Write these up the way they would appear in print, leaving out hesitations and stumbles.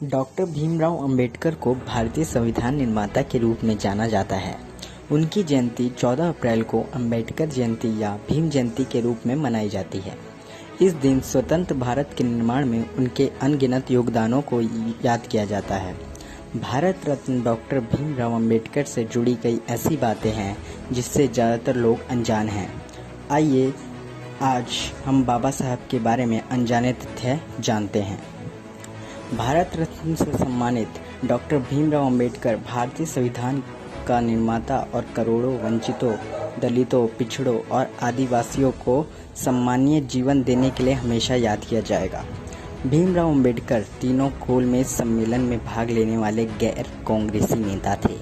Doctor Bhimrao Ambedkar को भारतीय संविधान निर्माता के रूप में जाना जाता है। उनकी जयंती 14 अप्रैल को अंबेडकर जयंती या भीम जयंती के रूप में मनाई जाती है। इस दिन स्वतंत्र भारत के निर्माण में उनके अनगिनत योगदानों को याद किया जाता है। भारत रत्न डॉक्टर भीमराव अंबेडकर से जुड़ी कई ऐसी बातें हैं जिससे ज़्यादातर लोग अनजान हैं। आइए आज हम बाबा साहब के बारे में अनजाने तथ्य जानते हैं। भारत रत्न से सम्मानित डॉक्टर भीमराव अंबेडकर भारतीय संविधान का निर्माता और करोड़ों वंचितों, दलितों, पिछड़ों और आदिवासियों को सम्मानीय जीवन देने के लिए हमेशा याद किया जाएगा। भीमराव अंबेडकर तीनों गोलमेज सम्मेलन में भाग लेने वाले गैर कांग्रेसी नेता थे।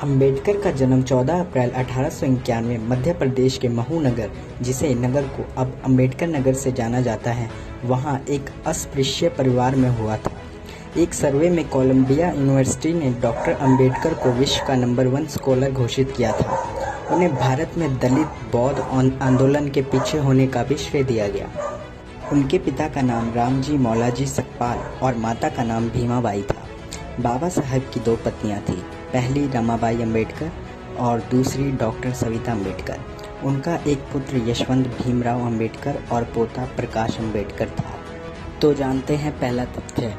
अंबेडकर का जन्म 14 अप्रैल 1891 मध्य प्रदेश के महू नगर, जिसे नगर को अब अंबेडकर नगर से जाना जाता है, वहां एक अस्पृश्य परिवार में हुआ था। एक सर्वे में कोलंबिया यूनिवर्सिटी ने डॉक्टर अंबेडकर को विश्व का नंबर 1 स्कॉलर घोषित किया था। उन्हें भारत में दलित बौद्ध आंदोलन के पीछे होने का भी श्रेय दिया गया। उनके पिता का नाम रामजी मौलाजी सकपाल और माता का नाम भीमाबाई था। बाबा साहब की 2 पत्नियां थीं, पहली रमाबाई अंबेडकर और दूसरी डॉक्टर सविता अंबेडकर। उनका एक पुत्र यशवंत भीमराव अंबेडकर और पोता प्रकाश अंबेडकर था। तो जानते हैं पहला तथ्य।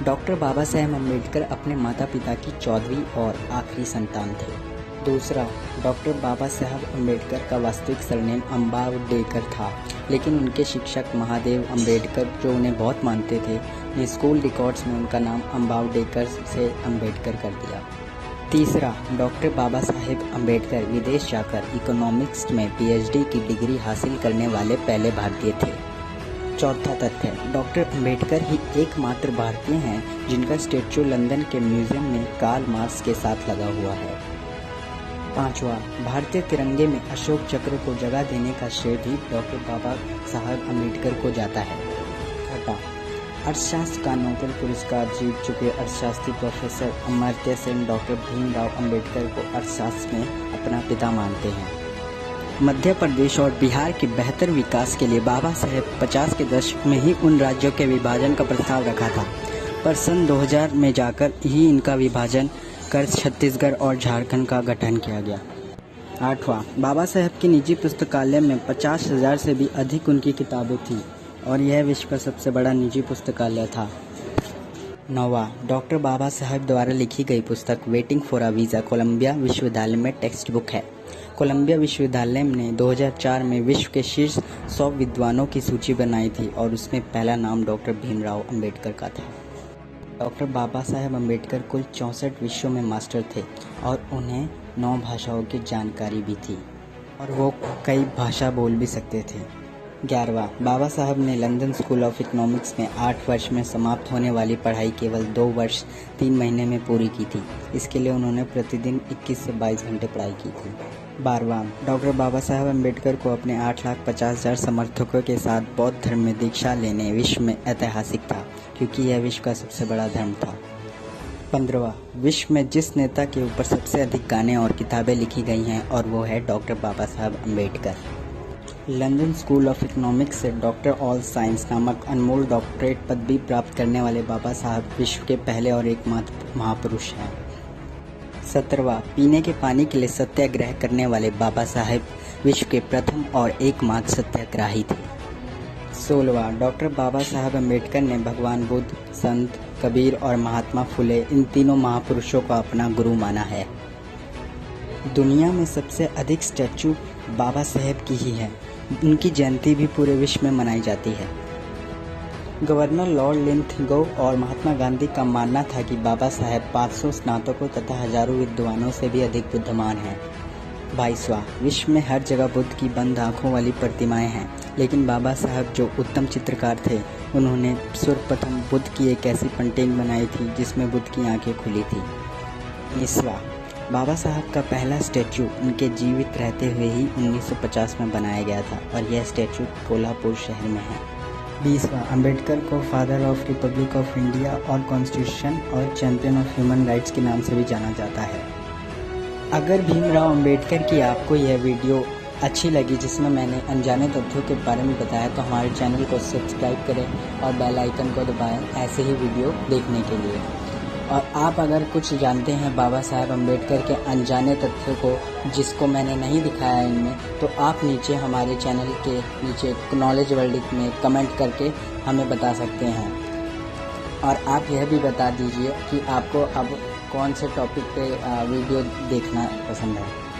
डॉक्टर बाबा साहेब अंबेडकर अपने माता पिता की 14वीं और आखिरी संतान थे। दूसरा, डॉक्टर बाबा साहब अंबेडकर का वास्तविक सरनेम अंबावडेकर था, लेकिन उनके शिक्षक महादेव अंबेडकर, जो उन्हें बहुत मानते थे, ने स्कूल रिकॉर्ड्स में उनका नाम अंबावडेकर से अंबेडकर कर दिया। तीसरा, डॉक्टर बाबा साहेब अंबेडकर विदेश जाकर इकोनॉमिक्स में पीएचडी की डिग्री हासिल करने वाले पहले भारतीय थे। चौथा तथ्य, डॉक्टर अंबेडकर ही एकमात्र भारतीय हैं जिनका स्टैच्यू लंदन के म्यूजियम में कार्ल मार्क्स के साथ लगा हुआ है। पांचवा, भारतीय तिरंगे में अशोक चक्र को जगह देने का श्रेय भी डॉक्टर बाबा साहब अंबेडकर को जाता है। छठा, अर्थशास्त्र का नोबेल पुरस्कार जीत चुके अर्थशास्त्री प्रोफेसर अमर्त्य सेन डॉक्टर भीमराव अंबेडकर को अर्थशास्त्र में अपना पिता मानते हैं। मध्य प्रदेश और बिहार के बेहतर विकास के लिए बाबा साहेब 50 के दशक में ही उन राज्यों के विभाजन का प्रस्ताव रखा था, पर सन 2000 में जाकर ही इनका विभाजन कर छत्तीसगढ़ और झारखंड का गठन किया गया। 8वां, बाबा साहेब की निजी पुस्तकालय में 50,000 से भी अधिक उनकी किताबें थीं और यह विश्व का सबसे बड़ा निजी पुस्तकालय था। 9वां, डॉक्टर बाबा साहेब द्वारा लिखी गई पुस्तक waiting for a visa Columbia विश्वविद्यालय में टेक्स्ट बुक है। कोलंबिया विश्वविद्यालय ने 2004 में विश्व के शीर्ष 100 विद्वानों की सूची बनाई थी और उसमें पहला नाम डॉक्टर भीमराव अंबेडकर का था। डॉक्टर बाबा साहेब अंबेडकर कुल 64 विषयों में मास्टर थे और उन्हें 9 भाषाओं की जानकारी भी थी और वो कई भाषा बोल भी सकते थे। 11वां, बाबा साहब ने लंदन स्कूल ऑफ इकोनॉमिक्स में 8 वर्ष में समाप्त होने वाली पढ़ाई केवल 2 वर्ष 3 महीने में पूरी की थी। इसके लिए उन्होंने प्रतिदिन 21 से 22 घंटे पढ़ाई की थी। 12वां, डॉक्टर बाबा साहब अंबेडकर को अपने 8,50,000 समर्थकों के साथ बौद्ध धर्म में दीक्षा लेने विश्व में ऐतिहासिक था, क्योंकि यह विश्व का सबसे बड़ा धर्म था। 15वां, विश्व में जिस नेता के ऊपर सबसे अधिक गाने और किताबें लिखी गई हैं और वो है डॉक्टर बाबा साहब Ambedkar. London school of economics से डॉक्टर ऑल साइंस नामक अनमोल डॉक्टरेट पदवी प्राप्त करने वाले बाबा साहब विश्व के पहले और एकमात्र महापुरुष हैं। 17वां, पीने के पानी के लिए सत्याग्रह करने वाले बाबा साहब विश्व के प्रथम और एकमात्र सत्याग्रही थे। 16वां, डॉक्टर बाबा साहब अंबेडकर ने भगवान बुद्ध, संत कबीर और महात्मा फुले, इन तीनों महापुरुषों को अपना गुरु माना है। दुनिया में सबसे अधिक स्टैच्यू बाबा साहेब की ही है। उनकी जयंती भी पूरे विश्व में मनाई जाती है। गवर्नर लॉर्ड लिंथगो और महात्मा गांधी का मानना था कि बाबा साहेब 500 स्नातकों तथा हजारों विद्वानों से भी अधिक बुद्धिमान हैं। 22वां, विश्व में हर जगह बुद्ध की बंद आँखों वाली प्रतिमाएं हैं, लेकिन बाबा साहब जो उत्तम चित्रकार थे, उन्होंने सर्वप्रथम बुद्ध की एक ऐसी पेंटिंग बनाई थी जिसमें बुद्ध की आंखें खुली थी। 19वां, बाबा साहब का पहला स्टैचू उनके जीवित रहते हुए ही 1950 में बनाया गया था और यह स्टैचू कोल्हापुर शहर में है। 20वां, अम्बेडकर को father of Republic of India और कॉन्स्टिट्यूशन और चैंपियन ऑफ ह्यूमन राइट्स के नाम से भी जाना जाता है। अगर भीमराव अंबेडकर की आपको यह वीडियो अच्छी लगी, जिसमें मैंने अनजाने तथ्यों के बारे में बताया, तो हमारे चैनल को सब्सक्राइब करें और बेल आइकन को दबाएं ऐसे ही वीडियो देखने के लिए। और आप अगर कुछ जानते हैं बाबा साहेब अम्बेडकर के अनजाने तथ्यों को जिसको मैंने नहीं दिखाया इनमें, तो आप नीचे हमारे चैनल के नीचे नॉलेज वर्ल्ड में कमेंट करके हमें बता सकते हैं। और आप यह भी बता दीजिए कि आपको अब कौन से टॉपिक पे वीडियो देखना पसंद है।